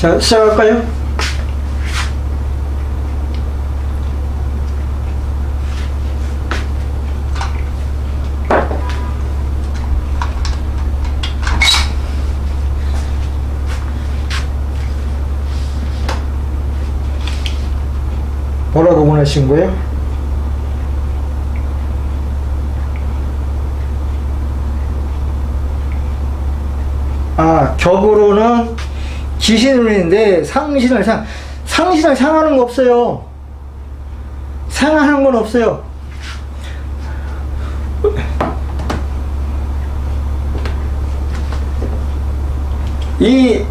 자, 시작할까요? 뭐라고 보내신 거예요? 아, 격으로는 귀신을 있는데 상신을 상하는 거 없어요. 상하는 건 없어요. 이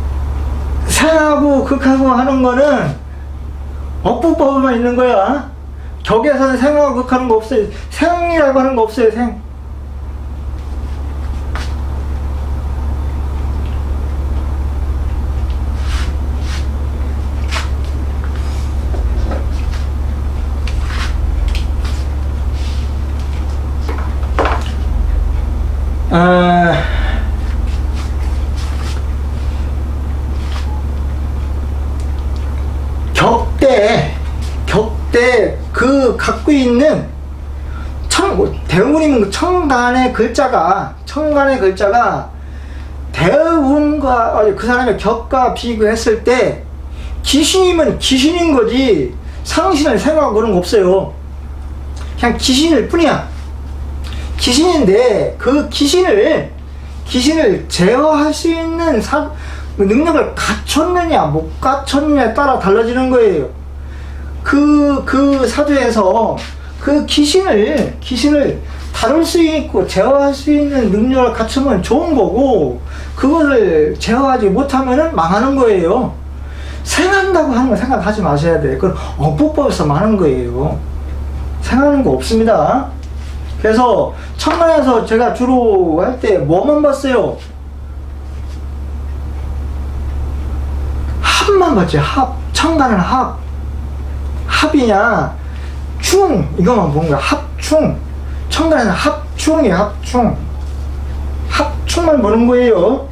상하고 극하고 하는 거는 어법법만 있는 거야. 격에서는 생하고 극하는 거 없어요. 생이라고 하는 거 없어요. 생. 격대 그 갖고 있는 대운이면 청간의 글자가 대운과 그 사람의 격과 비교했을 때 귀신이면 귀신인 거지 상신을 생각하고 그런 거 없어요. 그냥 귀신일 뿐이야. 귀신인데 그 귀신을 제어할 수 있는 능력을 갖췄느냐 못 갖췄느냐에 따라 달라지는 거예요. 그 사주에서 그 귀신을 다룰 수 있고 제어할 수 있는 능력을 갖추면 좋은 거고, 그거를 제어하지 못하면은 망하는 거예요. 생한다고 하는 건 생각하지 마셔야 돼. 그건 어법법에서 많은 거예요. 생하는 거 없습니다. 그래서 천간에서 제가 주로 할 때 뭐만 봤어요? 합만 봤지. 합. 천간은 합. 합이냐 충 이것만 보는 거야. 합충. 천간에는 합충이에요. 합충. 합충만 보는 거예요.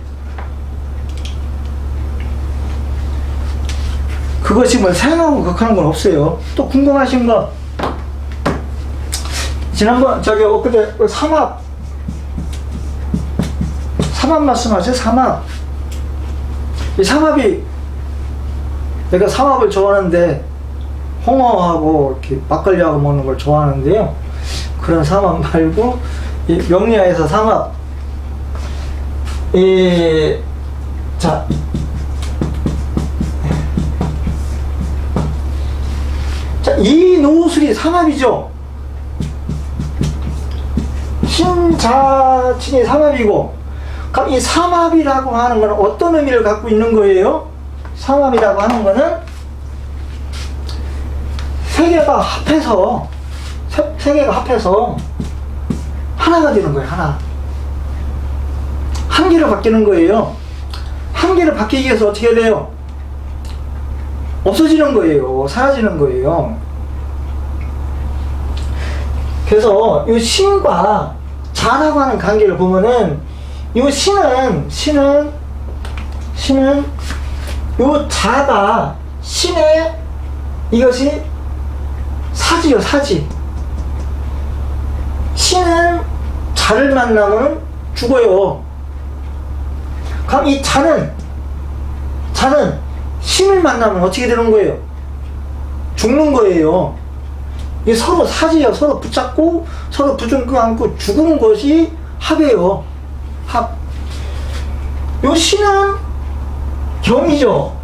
그것이 뭐 생하고 극하는 건 없어요. 또 궁금하신 거, 지난번 엊그제 삼합 말씀하세요. 삼합. 이 삼합이, 내가 삼합을 좋아하는데 홍어하고 이렇게 막걸리하고 먹는 걸 좋아하는데요, 그런 삼합 말고 이 명리학에서 삼합, 자 이 노술이 삼합이죠. 신자친이 삼합이고, 그럼 이 삼합이라고 하는 것은 어떤 의미를 갖고 있는 거예요? 삼합이라고 하는 것은 세 개가 합해서 하나가 되는 거예요. 한 개로 바뀌는 거예요. 한 개로 바뀌기 위해서 어떻게 해야 돼요? 없어지는 거예요. 사라지는 거예요. 그래서 이 신과 자라고 하는 관계를 보면은, 이 신은 요 자가 신의, 이것이 사지요. 사지. 신은 자를 만나면 죽어요. 그럼 이 자는 신을 만나면 어떻게 되는 거예요? 죽는 거예요. 이 서로 사지요. 서로 붙잡고 서로 부둥켜 안고 죽은 것이 합이에요. 합. 요 신은 경이죠.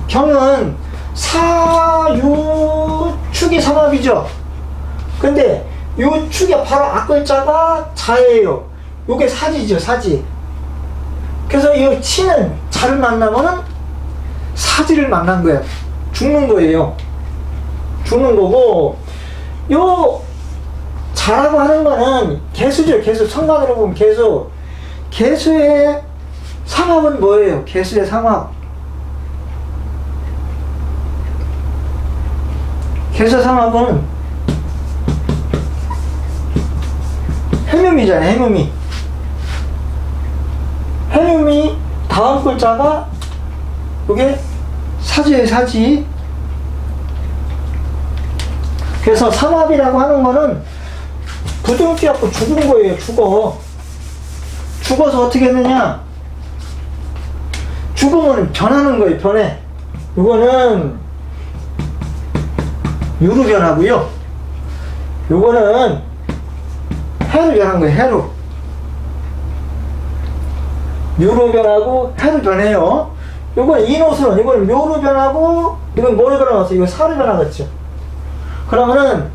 경은 사유축이 삼합이죠. 근데 요 축의 바로 앞글자가 자예요. 요게 사지죠. 사지. 그래서 이 신은 자를 만나면은 사지를 만난 거야. 죽는 거예요. 죽는 거고, 요 자라고 하는 거는 개수죠. 개수. 천간으로 보면 개수. 개수의 삼합은 뭐예요? 개수의 삼합. 개수 삼합은 해묘미잖아요. 해묘미 다음 글자가 이게 사지예요, 사지. 그래서 삼합이라고 하는 거는 부둥 뛰었고 죽은 거예요, 죽어서 어떻게 했느냐? 죽으면 변하는 거예요, 변해. 이거는 유로 변하고요. 요거는 해로 변한 거예요, 해로. 유로 변하고 해로 변해요. 요건 이노스는, 이건 묘로 변하고, 이건 뭐로 변하겠어? 이건 사로 변하겠죠. 그러면은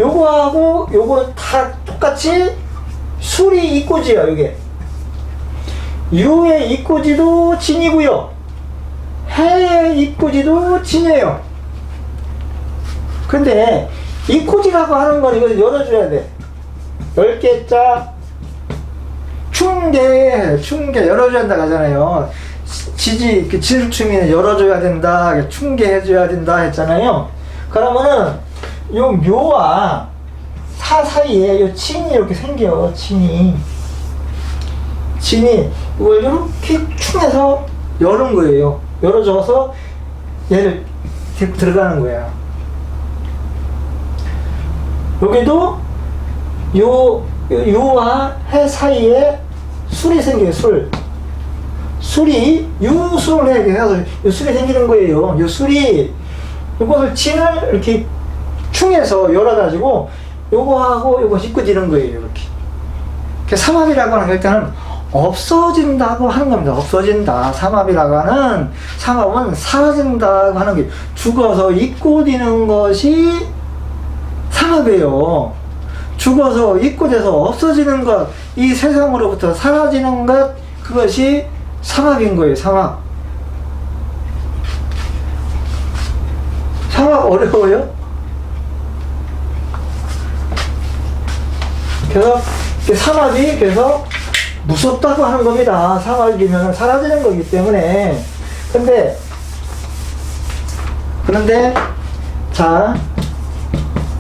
요거하고 요거 다 똑같이 술이 이꼬지야, 요게. 유의 이꼬지도 진이고요. 해의 이꼬지도 진이에요. 근데 이꼬지라고 하는 건 이거 열어줘야 돼. 10개자 충계 열어줘야 한다 하잖아요. 지지충이는 열어줘야 된다, 충계해줘야 된다 했잖아요. 그러면은 요 묘와 사 사이에 요 친이 이렇게 생겨요. 친이 이걸 이렇게 충해서 열은 거예요. 열어줘서 얘를 들어가는 거야. 여기도 요와 해 사이에 술이 생겨요. 술이 유술을 해서 요 술이 생기는 거예요. 요 술이 이것을 진을 이렇게 충해서 열어가지고 요거하고 요거 씻고지는 거예요. 이렇게. 삼합이라고 하는 게 일단은 없어진다고 하는 겁니다. 없어진다. 삼합은 사라진다고 하는 게, 죽어서 이꼬지는 것이 삼합이에요. 죽어서 이꼬돼서 없어지는 것, 이 세상으로부터 사라지는 것, 그것이 삼합인 거예요. 삼합 어려워요? 그래서 삼합이 그래서 무섭다고 하는 겁니다. 삼합이면 사라지는 거기 때문에. 그런데 자,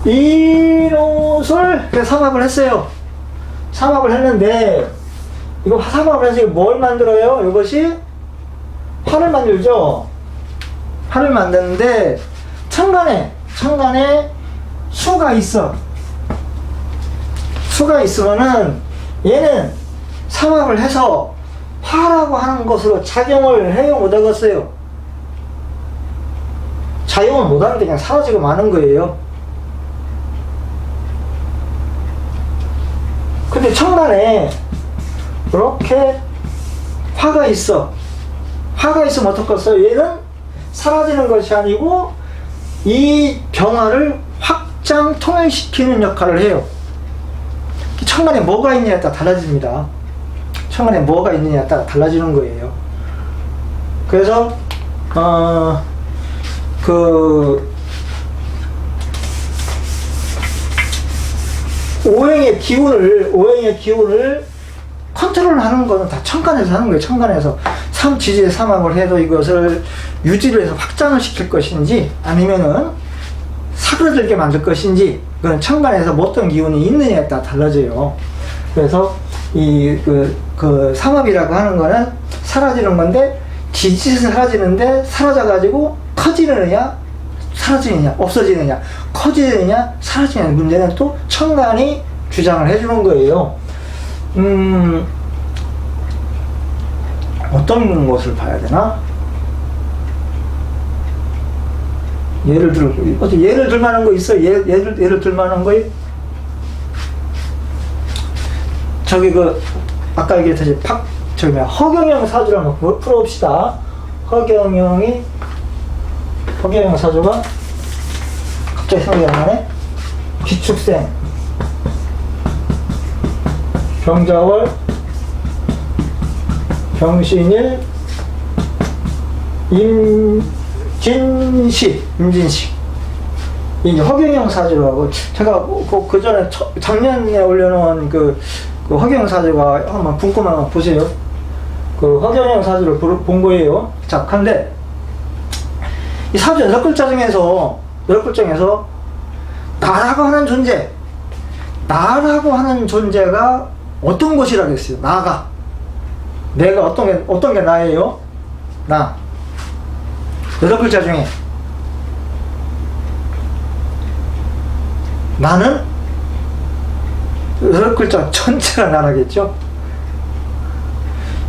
이노술 삼합을 했어요. 삼합을 했는데, 이거 삼합을 해서 뭘 만들어요? 이것이 활을 만들죠. 활을 만드는데 천간에 수가 있어. 수가 있으면은 얘는 삼합을 해서 화라고 하는 것으로 작용을 해요, 못하겠어요? 작용을 못하는데 그냥 사라지고 마는 거예요. 근데 천간에 이렇게 화가 있으면 어떡겠어요? 얘는 사라지는 것이 아니고 이 병화를 확장 통일시키는 역할을 해요. 천간에 뭐가 있느냐에 따라 달라집니다. 천간에 뭐가 있느냐에 따라 달라지는 거예요. 그래서 오행의 기운을 컨트롤하는 거는 다 천간에서 하는 거예요. 천간에서 삼지지의 삼합을 해도 이것을 유지를 해서 확장을 시킬 것인지, 아니면은 사그러들게 만들 것인지, 그건 천간에서 어떤 기운이 있느냐에 따라 달라져요. 그래서 삼합이라고 하는 거는 사라지는 건데, 지지는 사라지는데, 사라져가지고 커지느냐 사라지느냐, 없어지느냐, 커지느냐 사라지느냐, 문제는 또 천간이 주장을 해주는 거예요. 어떤 것을 봐야 되나? 예를 들 만한 거 있어요? 예를 들 만한 거요? 아까 얘기했듯이 허경영 사주를 한번 풀어봅시다. 허경영 사주가 갑자기 생각이 안 나네? 기축생, 병자월, 병신일, 임진식. 이게 허경영 사주라고, 제가 그 전에 작년에 올려놓은 그 허경영 사주가 한번 분고만 한번 보세요. 그 허경영 사주를 본 거예요. 자, 근데 이 사주 8글자 중에서 나라고 하는 존재가 어떤 것이라 그랬어요? 내가 어떤 게 나예요? 8글자 중에 나는 8글자 전체가 나라겠죠.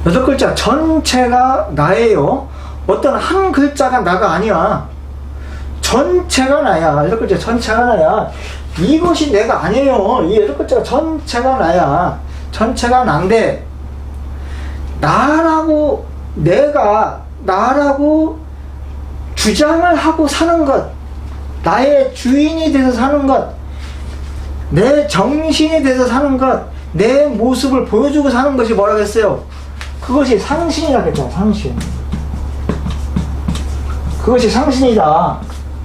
8글자 전체가 나예요. 어떤 한 글자가 나가 아니야. 전체가 나야. 8글자 전체가 나야. 이것이 내가 아니에요. 이 8글자 전체가 나야. 전체가 난데, 나라고, 내가 나라고 주장을 하고 사는 것, 나의 주인이 돼서 사는 것, 내 정신이 돼서 사는 것, 내 모습을 보여주고 사는 것이 뭐라고 했어요? 그것이 상신이라고 했잖아. 상신. 그것이 상신이다.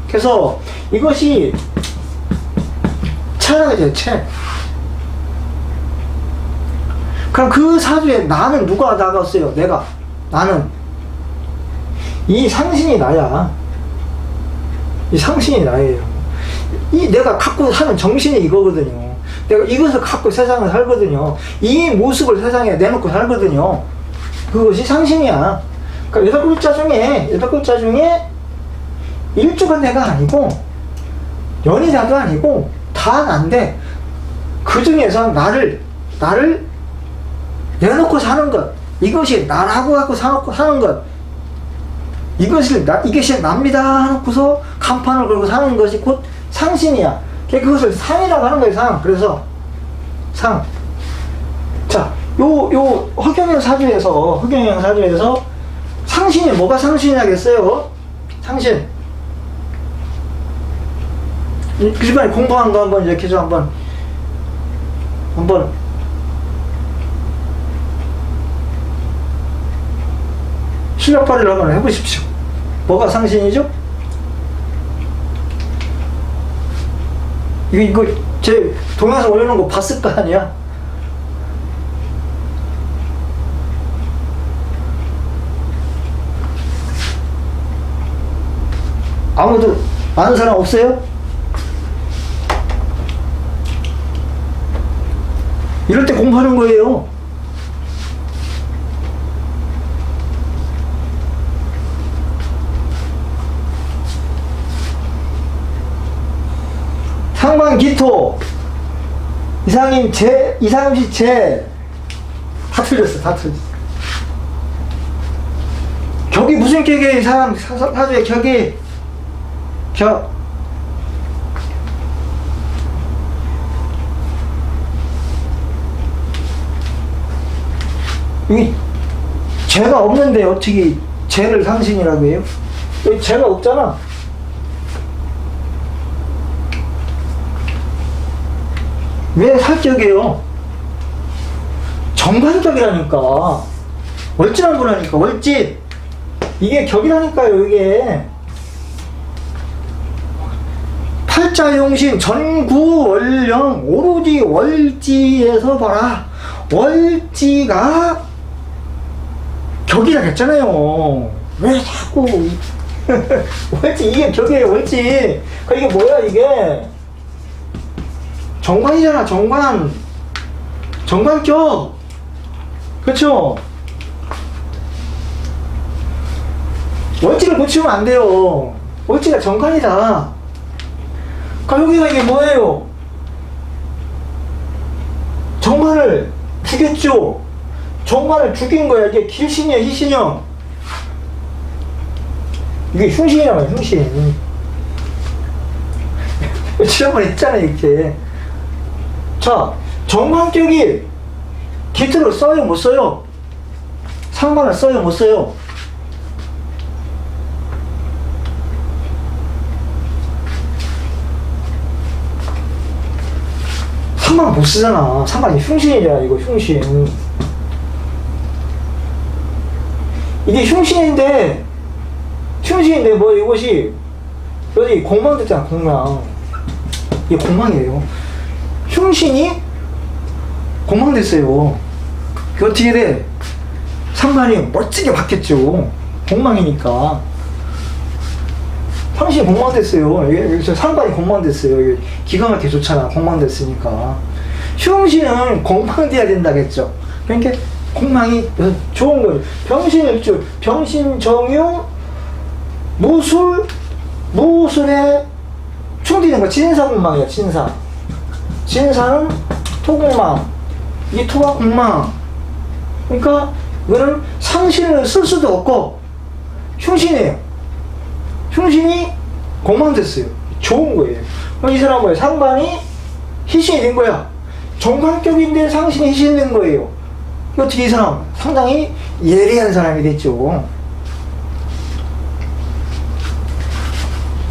그래서 이것이 체라고 했죠. 체. 그럼 그 사주에 나는 누가 나갔어요? 내가. 나는. 이 상신이 나야. 이 상신이 나예요. 이 내가 갖고 사는 정신이 이거거든요. 내가 이것을 갖고 세상을 살거든요. 이 모습을 세상에 내놓고 살거든요. 그것이 상신이야. 그러니까 8글자 중에 일주가 내가 아니고, 연이라도 아니고, 다 난데, 그 중에서 나를 내놓고 사는 것, 이것이 나라고 갖고 사는 것, 이것이 납니다 하고서 간판을 걸고 사는 것이 곧 상신이야. 그것을 상이라고 하는 거예요, 상. 그래서, 상. 자, 요, 허경영 사주에서, 상신이 뭐가 상신이냐겠어요? 상신. 그 집안에 공부한 거 한번 이렇게 좀 한번 실력 발휘를 한번 해보십시오. 뭐가 상신이죠? 이거 제 동영상 올려놓은 거 봤을 거 아니야? 아무도 아는 사람 없어요? 이럴 때 공부하는 거예요. 상관 기토, 이상임 재, 이상임시 재. 다 틀렸어. 격이 무슨 격이에요? 사주의 격이 격. 여기 죄가 없는데 어떻게 죄를 상신이라고 해요? 여기 죄가 없잖아. 왜 살격이에요? 정관격이라니까. 월지란 거라니까. 월지. 이게 격이라니까요. 이게 팔자용신 전구월령 오로지 월지에서 봐라. 월지가 격이라 했잖아요. 왜 자꾸 월지, 이게 격이에요. 월지. 이게 뭐야 이게? 정관이잖아. 정관격. 그렇죠? 월지를 고치면 안 돼요. 월지가 정관이다. 여기가 이게 뭐예요? 정관을 죽였죠. 정관을 죽인 거야. 이게 길신이야, 희신형. 이게 흉신이란 말이야, 흉신. 지난번에 했잖아요, 이렇게. 자, 정관격이 기토를 써요, 못 써요? 상관을 써요, 못 써요? 상관 못 쓰잖아. 상관이 흉신이잖아, 이거 흉신. 이게 흉신인데 뭐 이것이 여기 공망 됐잖아, 공망. 이게 공망이에요. 흉신이 공망 됐어요. 그 어떻게 돼? 상관이 멋지게 바뀌었죠. 공망이니까. 당신이 공망 됐어요. 여기서 상관이 공망 됐어요. 기가 막히게 좋잖아. 공망 됐으니까. 흉신은 공망돼야 된다겠죠. 그러니까 공망이 좋은 거죠. 병신일주, 병신정유, 무술에 충돌되는 거 진사공망이에요. 진사는 토공망, 이게 토가 공망. 그러니까 이거는 상신을 쓸 수도 없고 흉신이에요. 흉신이 공망됐어요. 좋은 거예요. 그럼 이 사람은 뭐예요? 상관이 희신이 된 거야. 정관격인데 상신이 희신이 된 거예요. 어떻게 이 사람 상당히 예리한 사람이 됐죠.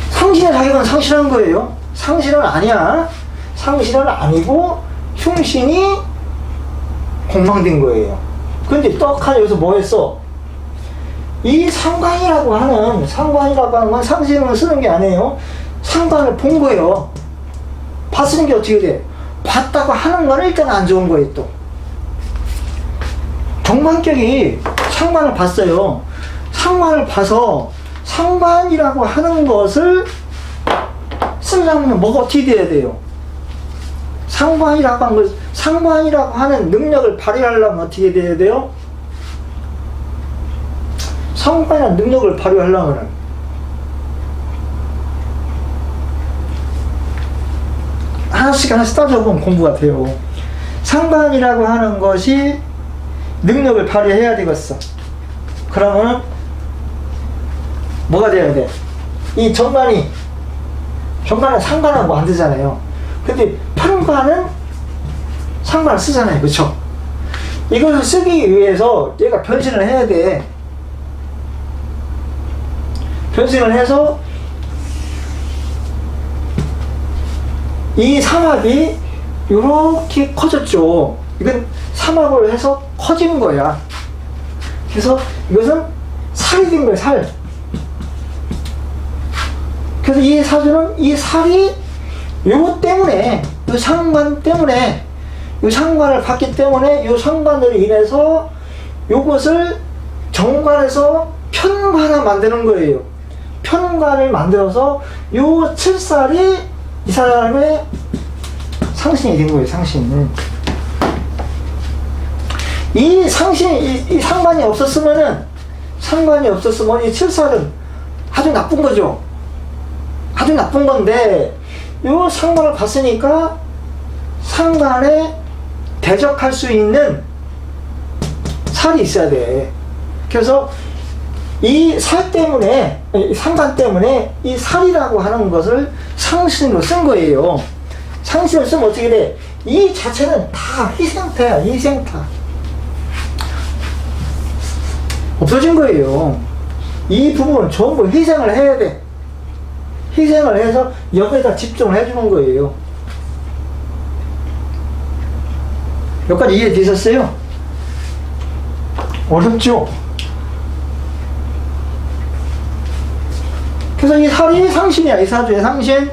상신의 자격은 상실한 거예요. 상실은 아니야. 상실은 아니고 흉신이 공망된 거예요. 근데 떡하니 여기서 뭐 했어? 이 상관이라고 하는 건 상신을 쓰는 게 아니에요. 상관을 본 거예요. 봤으는 게 어떻게 돼? 봤다고 하는 건 일단 안 좋은 거예요. 또 정관격이 상관을 봤어요. 상관을 봐서 상관이라고 하는 것을 쓰려면 뭐가 어떻게 돼야 돼요? 상관이라고 하는 능력을 발휘하려면 어떻게 돼야 돼요? 상관이라는 능력을 발휘하려면 하나씩 따져보면 공부가 돼요. 상관이라고 하는 것이 능력을 발휘해야 되겠어. 그러면 뭐가 돼야 돼? 이 정관은 상관하고 안 되잖아요. 근데 편관은 상관을 쓰잖아요. 그쵸? 이것을 쓰기 위해서 얘가 변신을 해야 돼. 변신을 해서 이 삼합이 이렇게 커졌죠. 이건 삼합을 해서 커진 거야. 그래서 이것은 살이 된 거야, 살. 그래서 이 사주는 이 살이 요거 때문에, 요 상관 때문에, 요 상관을 봤기 때문에 요 상관으로 인해서 요것을 정관에서 편관을 만드는 거예요. 편관을 만들어서 요 칠살이 이 사람의 상신이 된 거예요. 상신. 이 상관이 없었으면 이 칠살은 아주 나쁜 거죠. 아주 나쁜 건데 요 상관을 봤으니까 상관에 대적할 수 있는 살이 있어야 돼. 그래서 이 살 때문에, 상관 때문에 이 살이라고 하는 것을 상신으로 쓴 거예요. 상신을 쓰면 어떻게 돼? 이 자체는 다 희생타야, 희생타. 없어진 거예요. 이 부분은 전부 희생을 해야 돼. 희생을 해서 여기에다 집중을 해주는 거예요. 여기까지 이해되셨어요? 어렵죠? 그래서 이 살이 상신이야. 이 사주의 상신.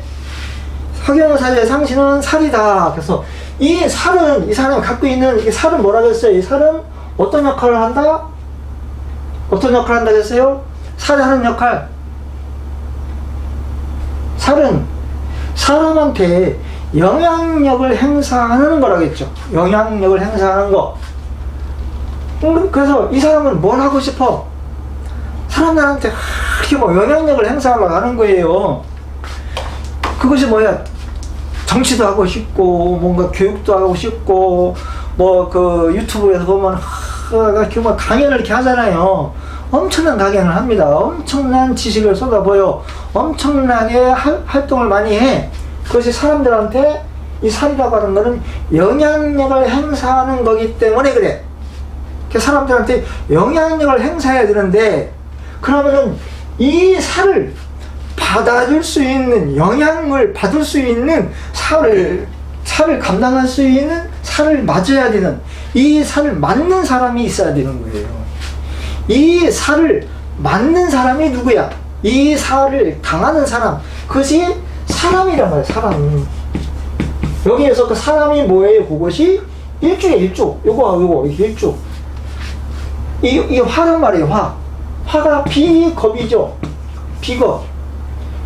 화경사주의 상신은 살이다. 그래서 이 살은, 이 사람이 갖고 있는 이 살은 뭐라고 했어요? 이 살은 어떤 역할을 한다? 어떤 역할을 한다고 했어요? 살이 하는 역할. 살은 사람한테 영향력을 행사하는 거라겠죠. 영향력을 행사하는 거. 그래서 이 사람은 뭘 하고 싶어? 사람들한테 이렇게 뭐 영향력을 행사하려고 하는 거예요. 그것이 뭐야? 정치도 하고 싶고, 뭔가 교육도 하고 싶고, 뭐 그 유튜브에서 보면 뭐 강연을 이렇게 하잖아요. 엄청난 강연을 합니다. 엄청난 지식을 쏟아부어요. 엄청나게 활동을 많이 해. 그것이 사람들한테 이 살이라고 하는 거는 영향력을 행사하는 거기 때문에 그래. 사람들한테 영향력을 행사해야 되는데, 그러면은 이 살을 받아줄 수 있는, 영향을 받을 수 있는 살을 감당할 수 있는 살을 맞아야 되는, 이 살을 맞는 사람이 있어야 되는 거예요. 이 살을 맞는 사람이 누구야? 이 살을 당하는 사람. 그것이 사람이란 말이야, 사람. 여기에서 그 사람이 뭐예요? 그것이 일주에 일주. 요거, 일주. 이 화란 말이에요, 화. 화가 비겁이죠. 비겁.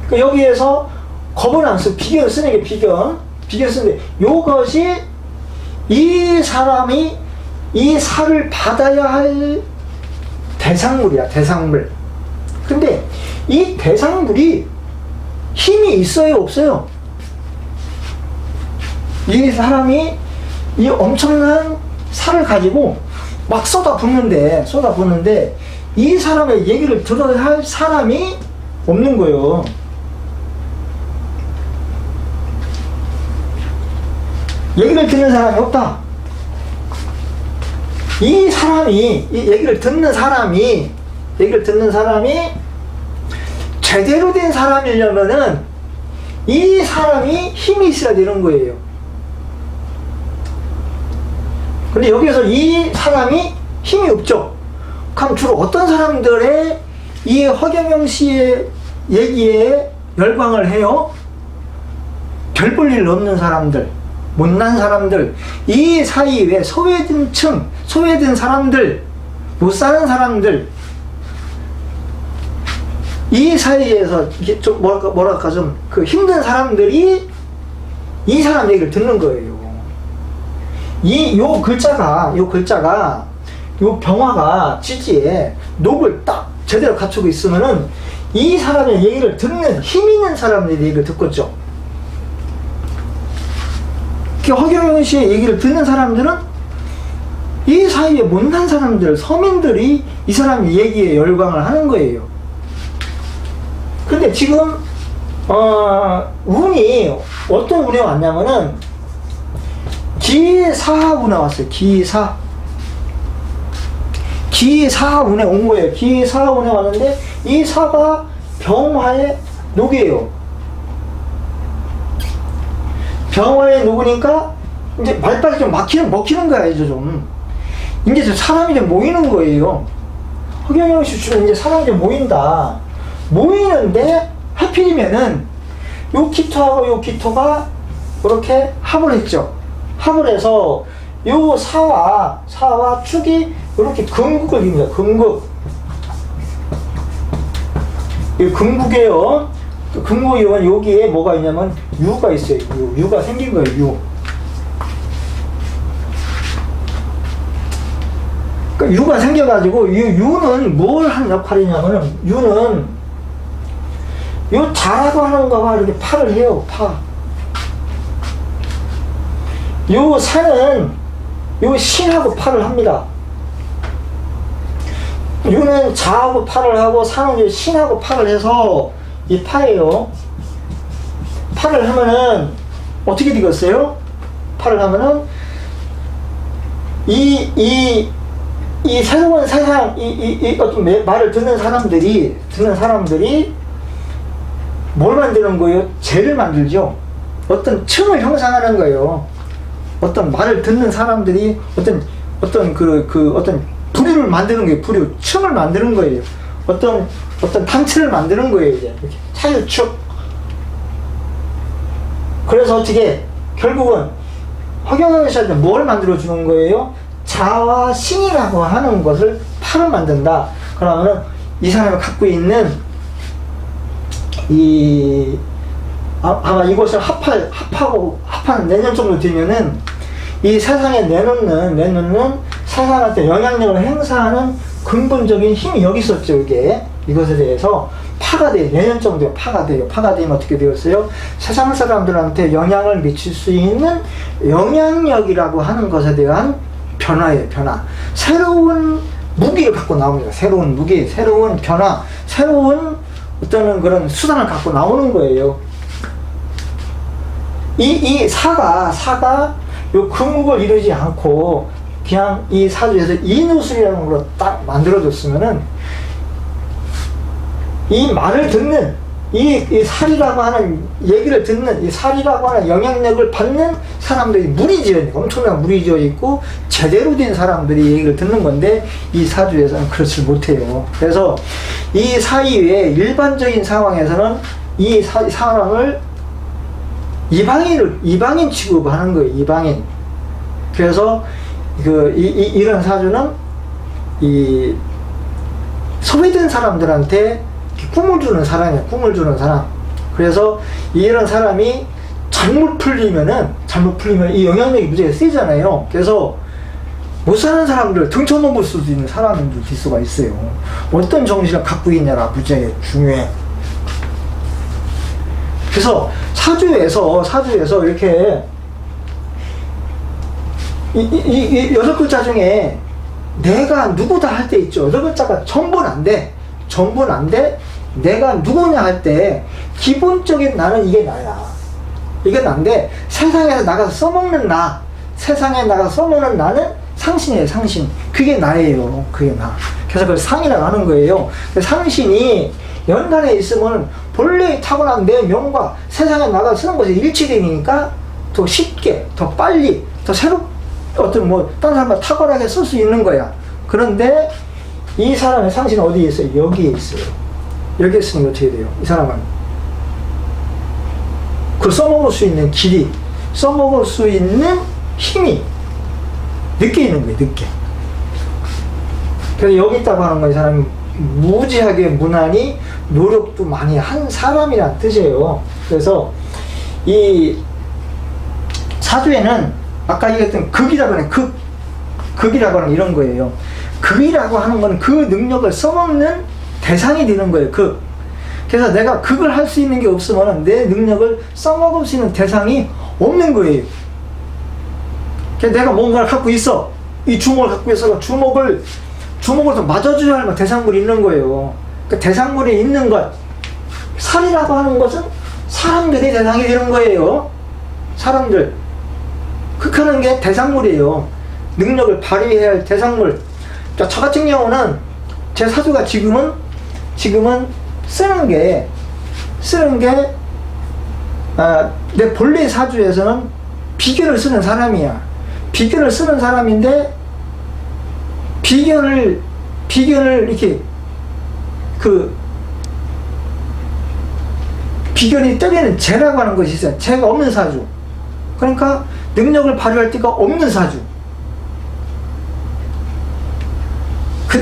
그 여기에서 겁은 안 쓰고 비견을 쓰는 게 비견 쓰는데, 요것이 이 사람이 이 살을 받아야 할 대상물이야, 대상물. 근데 이 대상물이 힘이 있어요, 없어요? 이 사람이 이 엄청난 살을 가지고 막 쏟아붓는데 이 사람의 얘기를 들어야 할 사람이 없는 거예요. 얘기를 듣는 사람이 없다. 이 얘기를 듣는 사람이 제대로 된 사람이려면은 이 사람이 힘이 있어야 되는 거예요. 근데 여기서 이 사람이 힘이 없죠. 그럼 주로 어떤 사람들의 이 허경영 씨의 얘기에 열광을 해요? 별 볼 일 없는 사람들, 못난 사람들, 이 사이에 소외된 사람들, 못 사는 사람들, 이 사이에서 이게 좀 뭐랄까 좀 그 힘든 사람들이 이 사람 얘기를 듣는 거예요. 요 글자가 요 병화가 지지에 녹을 딱 제대로 갖추고 있으면은 이 사람의 얘기를 듣는 힘 있는 사람들의 얘기를 듣겠죠. 허경영 씨의 얘기를 듣는 사람들은 이 사이에 못난 사람들, 서민들이 이 사람의 얘기에 열광을 하는 거예요. 근데 지금 운이 어떤 운이 왔냐면은 기사운에 왔어요. 기사운에 온 거예요. 기사운에 왔는데 이 사가 병화의 녹이에요. 병화에 녹으니까 이제 말빨이 좀 먹히는 거야. 이제 좀 사람이 좀 모이는 거예요. 허경영 씨 주로 이제 사람이 좀 모이는데 하필이면은 요 기토하고 요 기토가 이렇게 합을 했죠. 합을 해서 요 사와 축이 이렇게 금국을 이룹니다. 이 금국이에요. 금국이면 여기에 뭐가 있냐면 유가 있어요. 유가 생긴 거예요. 유. 그러니까 유가 생겨가지고 유는 뭘 하는 역할이냐면은 유는 요 자라고 하는 거가 이렇게 파를 해요. 요 산은 요 신하고 파를 합니다. 유는 자하고 파를 하고 산은 신하고 파를 해서 이 파예요. 파를 하면은 어떻게 되겠어요? 파를 하면은 이 새로운 세상 어떤 말을 듣는 사람들이 뭘 만드는 거예요? 죄를 만들죠. 어떤 층을 형성하는 거예요. 어떤 말을 듣는 사람들이 어떤 부류를 만드는 거예요. 층을 만드는 거예요. 어떤 단체를 만드는 거예요. 이제 이렇게 사유축. 그래서 어떻게 결국은 허경영 씨한테 뭘 만들어 주는 거예요? 자와 신이라고 하는 것을 파를 만든다. 그러면은 이 사람이 갖고 있는 아마 이것을 합하는 내년 정도 되면은 이 세상에 내놓는 세상한테 영향력을 행사하는 근본적인 힘이 여기 있었죠. 이것에 대해서 파가 돼요. 내년 정도에 파가 돼요. 파가 되면 어떻게 되었어요? 세상 사람들한테 영향을 미칠 수 있는 영향력이라고 하는 것에 대한 변화예요. 변화. 새로운 무기를 갖고 나옵니다. 새로운 무기, 새로운 변화, 새로운 어떤 그런 수단을 갖고 나오는 거예요. 이 사가 요 금국을 이루지 않고 그냥 이 사주에서 인우술이라는 걸로 딱 만들어줬으면은 이 말을 듣는 이 살이라고 하는 얘기를 듣는 이 살이라고 하는 영향력을 받는 사람들이 엄청난 무리지어 있고 제대로 된 사람들이 얘기를 듣는 건데 이 사주에서는 그렇지 못해요. 그래서 이 사이에 일반적인 상황에서는 이 사람을 이방인 취급하는 거예요. 이방인. 그래서 이런 사주는 이 소외된 사람들한테 꿈을 주는 사람이야. 꿈을 주는 사람. 그래서 이런 사람이 잘못 풀리면 이 영향력이 무지하게 세잖아요. 그래서 못 사는 사람들, 등쳐먹을 수도 있는 사람들도 있을 수가 있어요. 어떤 정신을 갖고 있냐가 무지하게 중요해. 그래서 사주에서 이렇게 이 여섯 글자 중에 내가 누구다 할 때 있죠. 여섯 글자가 전부는 안 돼. 내가 누구냐 할 때 기본적인 나는 이게 나야. 이게 난데 세상에서 나가서 써먹는 나. 세상에 나가서 써먹는 나는 상신이에요. 상신. 그게 나예요. 그게 나. 그래서 그걸 상이라고 하는 거예요. 상신이 연간에 있으면 본래 타고난 내 명과 세상에 나가서 쓰는 것이 일치되니까 더 쉽게, 더 빨리, 더 어떤 다른 사람보다 탁월하게 쓸 수 있는 거야. 그런데 이 사람의 상신은 어디에 있어요? 여기에 있어요. 여기에 있으면 어떻게 돼요? 이 사람은 그 써먹을 수 있는 길이, 써먹을 수 있는 힘이 늦게 있는 거예요. 늦게. 그래서 여기 있다고 하는 건 이 사람이 무지하게 무난히 노력도 많이 한 사람이란 뜻이에요. 그래서 이 사주에는 아까 얘기했던 극이라고 하는 극이라고 하는 이런 거예요. 극이라고 하는 건 그 능력을 써먹는 대상이 되는 거예요. 극. 그래서 내가 극을 할 수 있는 게 없으면 내 능력을 써먹을 수 있는 대상이 없는 거예요. 그래서 내가 뭔가를 갖고 있어. 이 주먹을 갖고 있어. 주먹을 좀 맞아줘야 할 대상물이 있는 거예요. 그 대상물이 있는 것. 살이라고 하는 것은 사람들이 대상이 되는 거예요. 사람들. 극하는 게 대상물이에요. 능력을 발휘해야 할 대상물. 자, 저 같은 경우는 제 사주가 지금은 쓰는 게 내 본래 사주에서는 비견을 쓰는 사람이야. 비견을 쓰는 사람인데 비견을 이렇게 비견이 때리는 재라고 하는 것이 있어요. 재가 없는 사주. 그러니까 능력을 발휘할 데가 없는 사주.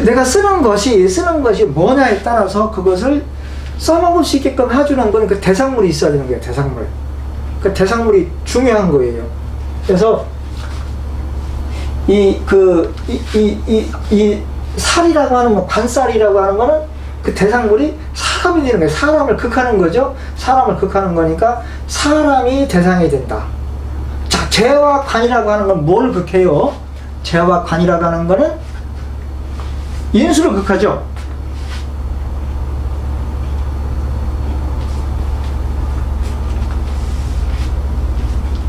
내가 쓰는 것이 뭐냐에 따라서 그것을 써먹을 수 있게끔 해주는 건 그 대상물이 있어야 되는 거예요. 대상물. 그 대상물이 중요한 거예요. 그래서 이 살이라고 하는 거, 관살이라고 하는 거는 그 대상물이 사람이 되는 거예요. 사람을 극하는 거죠. 사람을 극하는 거니까 사람이 대상이 된다. 자, 재와 관이라고 하는 건 뭘 극해요? 재와 관이라고 하는 거는 인수를 극하죠.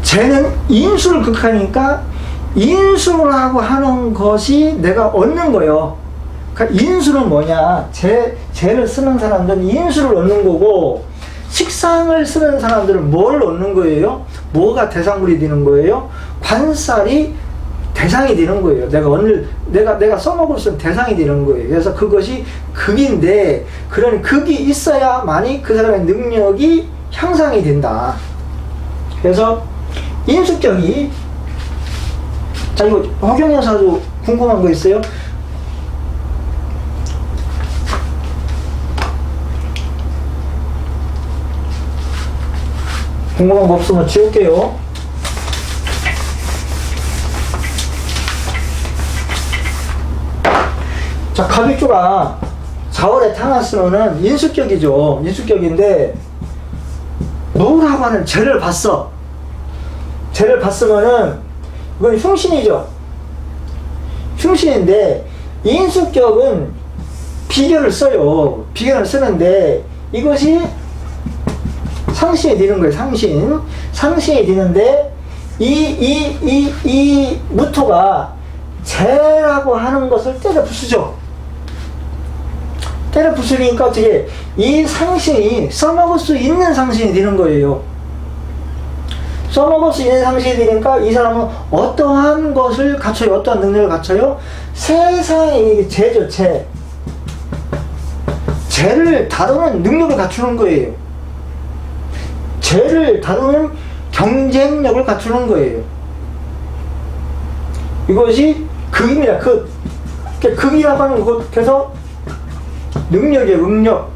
재는 인수를 극하니까 인수라고 하는 것이 내가 얻는 거예요. 그러니까 인수는 뭐냐? 재를 쓰는 사람들은 인수를 얻는 거고, 식상을 쓰는 사람들은 뭘 얻는 거예요? 뭐가 대상물이 되는 거예요? 관살이 대상이 되는 거예요. 내가 써먹을 수 있는 대상이 되는 거예요. 그래서 그것이 극인데, 그런 극이 있어야만이 그 사람의 능력이 향상이 된다. 그래서 인수격이, 자, 이거 허경영 사주 궁금한 거 있어요? 궁금한 거 없으면 지울게요. 자, 갑입주가 4월에 타났으면은 인수격이죠. 인수격인데, 뭐라고 하는 죄를 봤어. 죄를 봤으면은, 이건 흉신이죠. 흉신인데, 인수격은 비견을 써요. 비견을 쓰는데, 이것이 상신이 되는 거예요. 상신이 되는데, 이 무토가 재라고 하는 것을 때려 부수죠. 때려 부수니까 어떻게, 이 상신이 써먹을 수 있는 상신이 되는 거예요. 써먹을 수 있는 상신이 되니까 이 사람은 어떠한 것을 갖춰요? 어떠한 능력을 갖춰요? 세상의 재죠, 재. 재를 다루는 능력을 갖추는 거예요. 재를 다루는 경쟁력을 갖추는 거예요. 이것이 극입니다. 극이라고 하는 것, 그래서 능력이에요, 능력.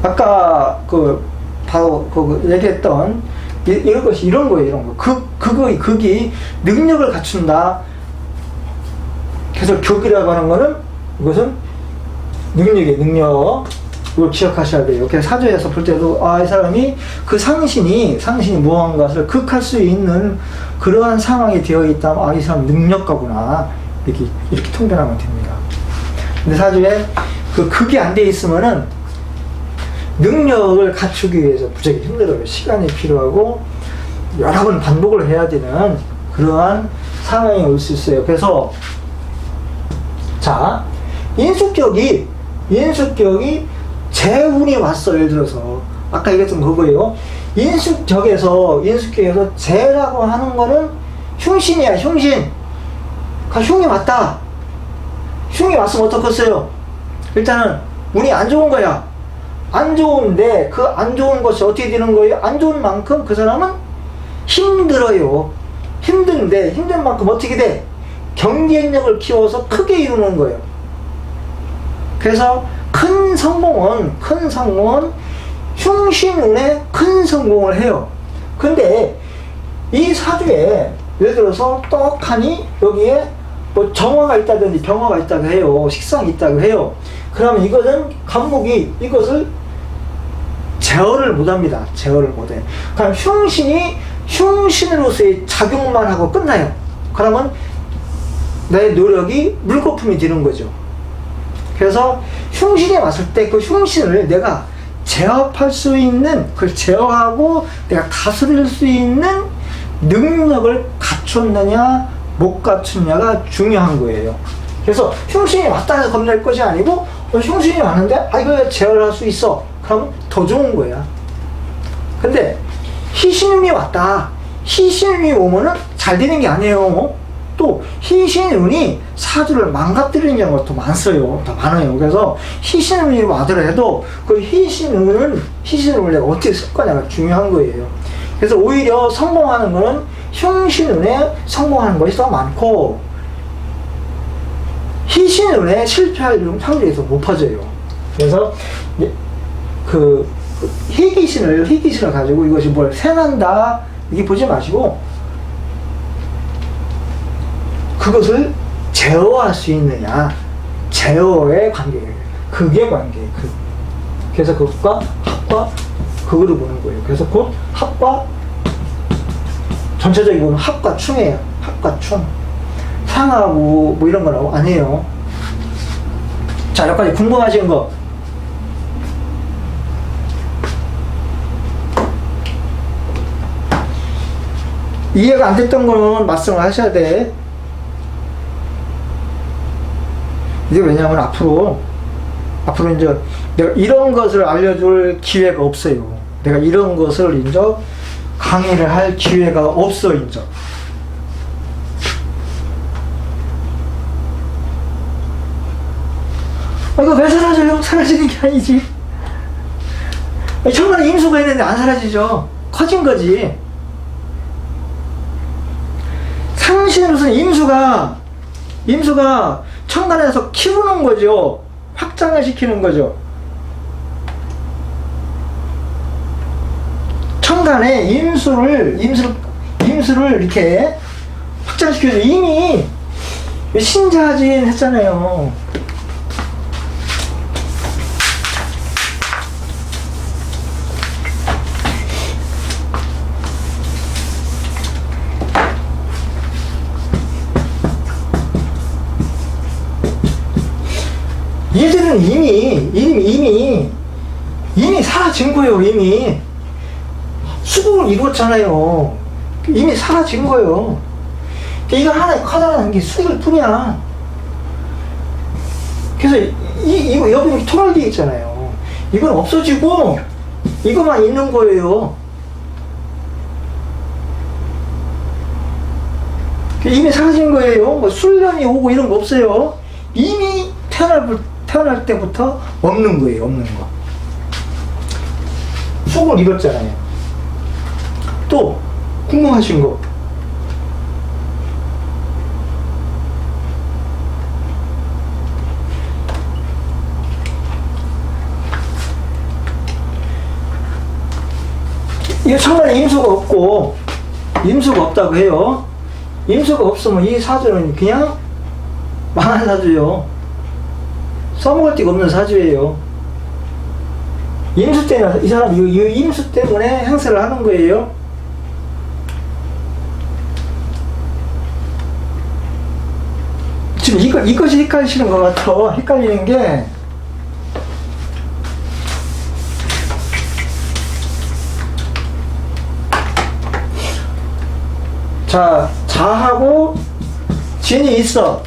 아까 바로 얘기했던 이런 것이 이런 거예요, 이런 거. 극이 능력을 갖춘다. 그래서 격이라고 하는 거는 이것은 능력이에요, 능력. 이걸 기억하셔야 돼요. 그래서 사주에서 볼 때도, 이 사람이 그 상신이 무언가를 극할 수 있는 그러한 상황이 되어 있다면, 이 사람 능력가구나. 이렇게 통변하면 됩니다. 근데 사주에 그 극이 안 돼 있으면은 능력을 갖추기 위해서 무지하게 힘들어요. 시간이 필요하고, 여러 번 반복을 해야 되는 그러한 상황이 올 수 있어요. 그래서, 자, 인수격이 재운이 왔어. 예를 들어서 아까 얘기했던 그거예요. 인수격에서 재라고 하는 거는 흉신이야, 흉신. 흉이 왔다. 흉이 왔으면 어떻겠어요? 일단은 운이 안 좋은 거야. 안 좋은데 그 안 좋은 것이 어떻게 되는 거예요? 안 좋은 만큼 그 사람은 힘들어요. 힘든데 힘든 만큼 어떻게 돼? 경쟁력을 키워서 크게 이루는 거예요. 그래서 큰 성공은 흉신운에 큰 성공을 해요. 근데 이 사주에 예를 들어서 떡하니 여기에 뭐 정화가 있다든지 병화가 있다고 해요. 식상이 있다고 해요. 그러면 이것은 간목이 이것을 제어를 못합니다. 제어를 못해. 그럼 흉신으로서의 작용만 하고 끝나요. 그러면 내 노력이 물거품이 되는 거죠. 그래서 흉신이 왔을 때 그 흉신을 내가 제압할 수 있는, 그걸 제어하고 내가 다스릴 수 있는 능력을 갖췄느냐 못 갖췄느냐가 중요한 거예요. 그래서 흉신이 왔다 해서 겁낼 것이 아니고, 흉신이 왔는데 이거 제어를 할 수 있어. 그럼 더 좋은 거야. 근데 희신운이 왔다. 희신운이 오면은 잘 되는 게 아니에요. 또 희신운이 사주를 망가뜨리는 경우가 더 많아요. 그래서 희신운이 와더라도 그 희신운을 내가 어떻게 쓸 거냐가 중요한 거예요. 그래서 오히려 성공하는 거는 흉신운에 성공하는 것이 더 많고, 희신운에 실패할 확률이 더 높아져요. 그래서 그 희귀신을 가지고 이것이 뭘 세난다 이게 보지 마시고, 그것을 제어할 수 있느냐, 제어의 관계예요. 극의 관계예요. 극. 그래서 극과 합과 극으로 보는 거예요. 그래서 곧 합과, 전체적으로 보면 합과 충이에요. 합과 충. 상하고 뭐 이런 거라고 아니에요. 자, 여기까지 궁금하신 거. 이해가 안 됐던 거는 말씀을 하셔야 돼. 이게 왜냐면 앞으로 이제 내가 이런 것을 알려줄 기회가 없어요. 내가 이런 것을 이제 강의를 할 기회가 없어, 이제. 이거 왜 사라져요? 사라지는 게 아니지. 천간에 임수가 있는데 안 사라지죠. 커진 거지. 상신으로서는 임수가 천간에서 키우는 거죠. 확장을 시키는 거죠. 천간에 임수를 이렇게 확장시켜서 이미 신자진 했잖아요. 얘들은 이미 사라진 거예요. 이미 수복을 이루었잖아요. 이미 사라진 거예요. 이거 하나의 커다란 게 수익을 뿐이야. 그래서 이거 여기 이렇게 토널되어 있잖아요. 이건 없어지고 이것만 있는 거예요. 이미 사라진 거예요. 뭐 술련이 오고 이런 거 없어요. 이미 태어날 때부터 없는 거예요. 없는 거. 속을 잃었잖아요. 또 궁금하신 거. 이 천간에 임수가 없고, 임수가 없다고 해요. 임수가 없으면 이 사주는 그냥 망한 사주요. 써먹을 데가 없는 사주예요. 임수 때문에, 이 사람, 이 임수 때문에 행세를 하는 거예요. 지금 이것이 헷갈리시는 것 같아. 헷갈리는 게, 자, 자하고 진이 있어.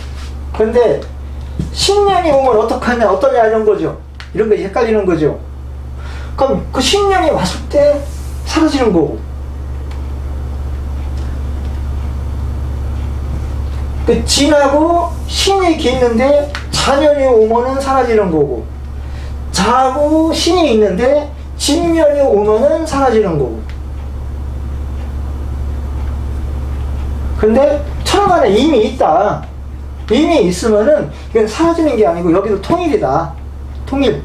근데 신년이 오면 어떡하냐, 어떠냐, 이런 거죠. 이런 게 헷갈리는 거죠. 그럼 그 신년이 왔을 때 사라지는 거고, 그 진하고 신이 있는데 자년이 오면은 사라지는 거고, 자하고 신이 있는데 진년이 오면은 사라지는 거고. 근데 천간에 이미 있다. 이미 있으면은 이건 사라지는 게 아니고 여기도 통일이다. 통일.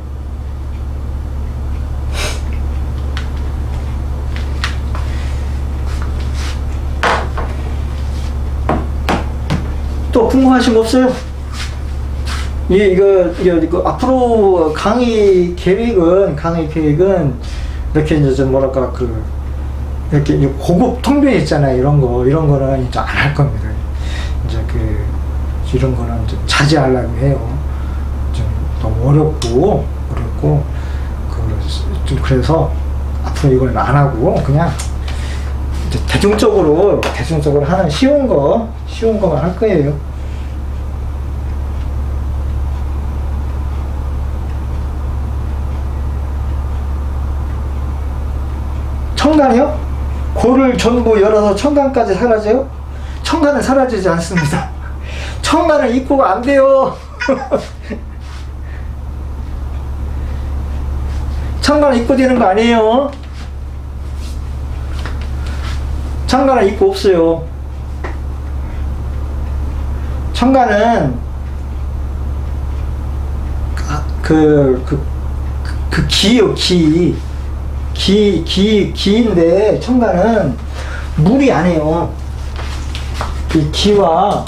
또 궁금하신 거 없어요? 이거 앞으로 강의 계획은 이렇게 이제 좀 뭐랄까 이렇게 고급 통변 있잖아요. 이런 거는 이제 안 할 겁니다. 이제 이런 거는 좀 자제하려고 해요. 좀 너무 어렵고 좀 그래서 앞으로 이걸 안 하고 그냥 이제 대중적으로 하는 쉬운 거만 할 거예요. 천간이요? 고를 전부 열어서 천간까지 사라져요? 천간은 사라지지 않습니다. 천간은 입고가 안 돼요. 천간은 입고되는 거 아니에요. 천간은 입고 없어요. 천간은 기요, 기인데 천간은 물이 아니에요. 이 기와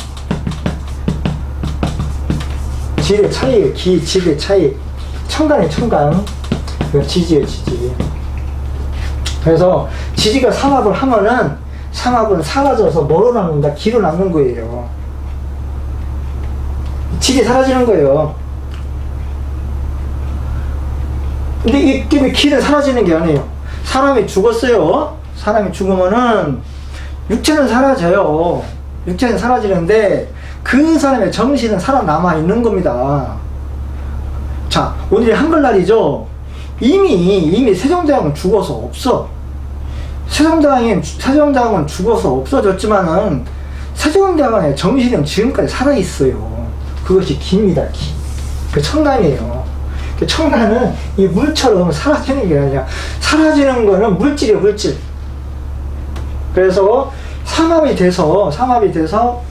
질의 차이에요. 질의 차이. 천간이 천간. 지지예요, 지지. 그래서 지지가 삼합을 하면은 삼합은 사라져서 뭐로 남는다? 기로 남는 거예요. 질이 사라지는 거예요. 근데 이 때문에 기는 사라지는 게 아니에요. 사람이 죽었어요. 사람이 죽으면은 육체는 사라져요. 육체는 사라지는데 그 사람의 정신은 살아남아 있는 겁니다. 자, 오늘이 한글날이죠. 이미 세종대왕은 죽어서 없어. 세종대왕은 죽어서 없어졌지만은 세종대왕의 정신은 지금까지 살아있어요. 그것이 기입니다, 기. 그 천간이에요. 그 천간은 이 물처럼 사라지는 게 아니라, 사라지는 거는 물질이에요, 물질. 그래서 삼합이 돼서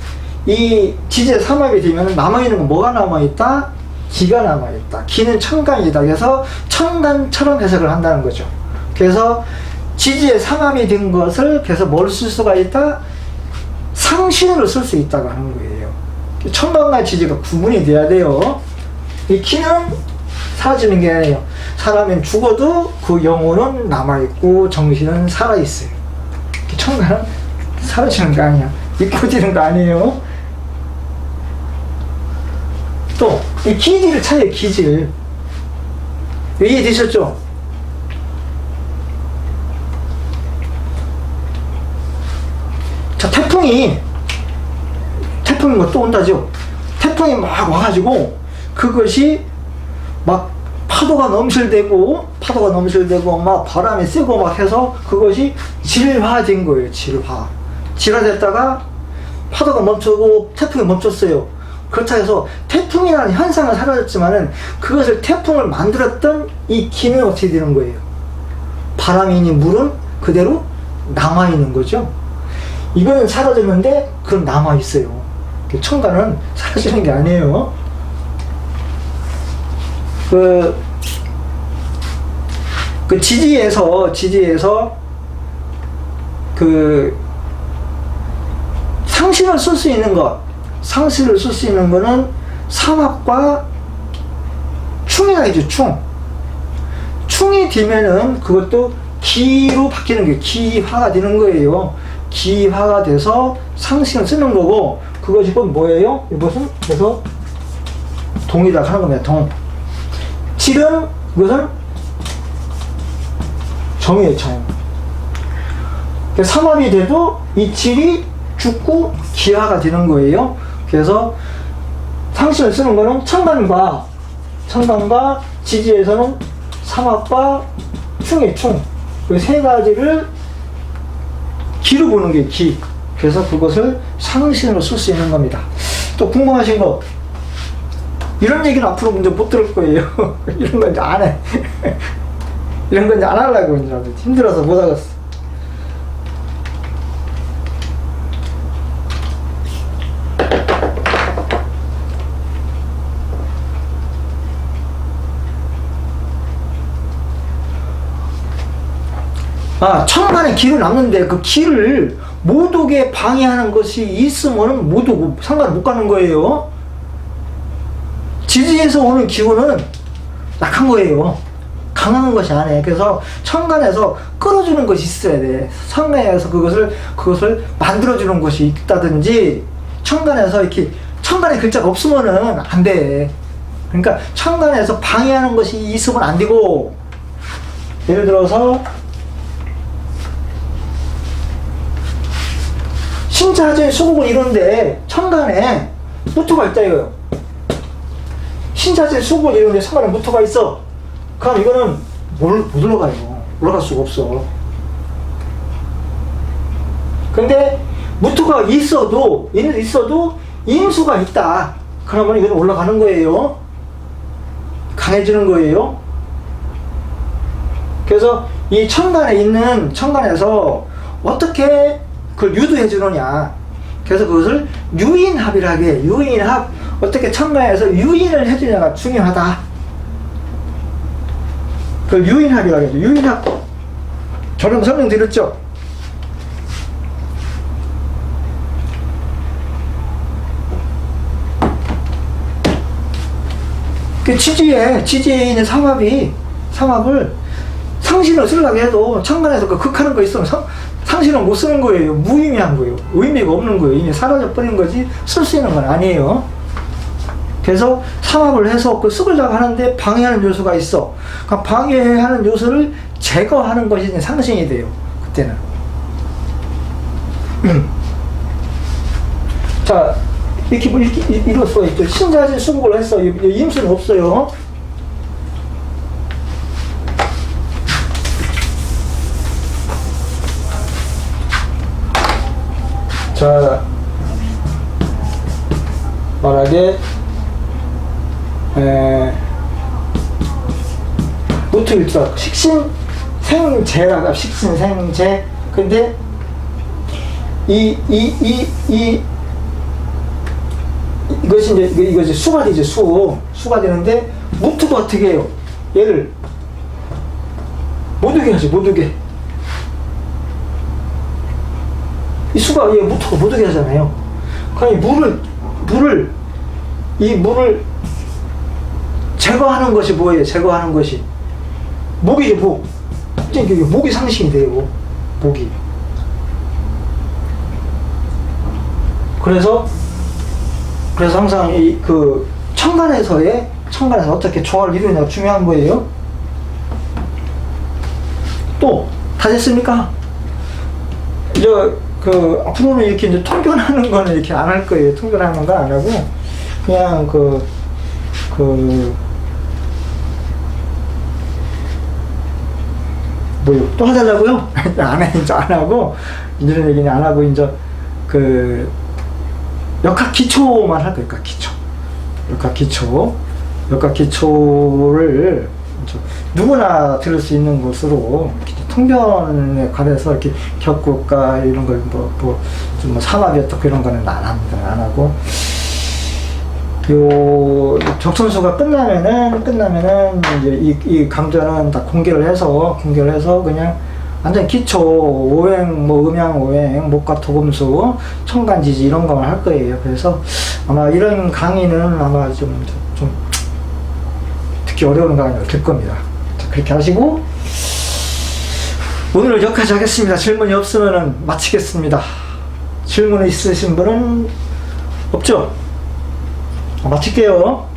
이 지지에 삼합이 되면 남아있는 건 뭐가 남아있다? 기가 남아있다. 기는 천간이다. 그래서 천간처럼 해석을 한다는 거죠. 그래서 지지에 삼합이 된 것을 그래서 뭘 쓸 수가 있다? 상신으로 쓸 수 있다고 하는 거예요. 천간과 지지가 구분이 돼야 돼요. 이 기는 사라지는 게 아니에요. 사람은 죽어도 그 영혼은 남아있고 정신은 살아있어요. 천간은 사라지는 거 아니야. 입고지는 거 아니에요. 또, 이 기질을 찾아요, 기질. 이해되셨죠? 자, 태풍이 뭐 또 온다죠? 태풍이 막 와가지고, 그것이 막 파도가 넘실대고, 막 바람이 세고 막 해서 그것이 질화된 거예요, 질화. 질화됐다가 파도가 멈추고 태풍이 멈췄어요. 그렇다 해서 태풍이라는 현상은 사라졌지만은 그것을 태풍을 만들었던 이 기는 어떻게 되는 거예요? 바람이니 물은 그대로 남아있는 거죠. 이거는 사라졌는데 그건 남아있어요. 천간은 사라지는 게 아니에요. 그 지지에서 그 상신을 쓸 수 있는 것, 상신을 쓸 수 있는 거는 삼합과 충이가 있죠. 충이 되면은 그것도 기로 바뀌는 거예요. 기화가 되는 거예요. 기화가 돼서 상신을 쓰는 거고, 그것이 뭐예요? 이것은 그래서 동이다 하는 겁니다. 동. 질은 이것은 정이에요. 정. 삼합이 돼도 이 질이 죽고 기화가 되는 거예요. 그래서 상신을 쓰는 거는 천간과 지지에서는 삼합과 충의 충. 그 세 가지를 기로 보는 게 기. 그래서 그것을 상신으로 쓸 수 있는 겁니다. 또 궁금하신 거, 이런 얘기는 앞으로 이제 못 들을 거예요. 이런 건 이제 안 해. 이런 건 이제 안 하려고 이제 힘들어서 못 하겠어. 천간에 기를 남는데 그 기를 못 오게 방해하는 것이 있으면은 못 오고 상관 못 가는 거예요. 지지에서 오는 기운은 약한 거예요. 강한 것이 아니에요. 그래서 천간에서 끌어주는 것이 있어야 돼. 천간에서 그것을 만들어주는 것이 있다든지, 천간에서 이렇게 천간에 글자가 없으면은 안 돼. 그러니까 천간에서 방해하는 것이 있으면 안 되고, 예를 들어서 신자진 수국은 이런데 천간에 무토가 있다 이거요. 신자진 수국은 이런데 천간에 무토가 있어. 그럼 이거는 못 올라가요. 올라갈 수가 없어. 근데 무토가 있어도 인수가 있다. 그러면 이건 올라가는 거예요. 강해지는 거예요. 그래서 이 천간에서 어떻게 그걸 유도해 주느냐. 그래서 그것을 유인합이라고 해. 유인합. 어떻게 천간에서 유인을 해주냐가 중요하다. 그걸 유인합이라고 해요. 유인합. 저는 설명드렸죠. 그 지지에 있는 삼합을 상신을 쓰려고 해도 천간에서 그 극하는 거 있으면 상신은 못 쓰는 거예요. 무의미한 거예요. 의미가 없는 거예요. 이미 사라져 버린 거지 쓸 수 있는 건 아니에요. 그래서 삼합을 해서 그 쓰려고 하는데 방해하는 요소가 있어. 그러니까 방해하는 요소를 제거하는 것이 이제 상신이 돼요. 그때는. 자, 이렇게 이럴 수가 있죠. 신자진 수국을 했어. 임수는 없어요. 자, 만약에 무토일자 식신생재라고 식신생재. 근데 이것이 수가 되죠. 수가 되는데 무토가 어떻게 해요? 얘를 못 오게 하지. 못 오게. 이 수가 무토가 못 오게 하잖아요. 그러니까 이 물을 제거하는 것이 뭐예요? 제거하는 것이 목이죠. 목. 이제 목이 상신이 돼요. 목이. 그래서 항상 그 천간에서 어떻게 조화를 이루느냐가 중요한 거예요. 또 다 됐습니까? 이제 앞으로는 이렇게 이제 통변하는 거는 이렇게 안 할 거예요. 통변하는 건 안 하고 그냥 또 하자고요? 안 해. 이제 안 하고 이런 얘기는 안 하고 이제 역학 기초만 할 거예요. 역학 기초를 누구나 들을 수 있는 것으로 통변에 관해서 이렇게 격국과 이런 걸 좀 삼합이 어떻게 이런 거는 안 합니다. 안 하고 요 적선수가 끝나면은 이제 이 강좌는 다 공개를 해서 그냥 완전 기초 오행, 뭐 음양 오행, 목과 토금수, 천간지지 이런 거만 할 거예요. 그래서 아마 이런 강의는 아마 좀 듣기 어려운 강의가 될 겁니다. 자, 그렇게 하시고 오늘은 여기까지 하겠습니다. 질문이 없으면 마치겠습니다. 질문 있으신 분은 없죠? 마칠게요.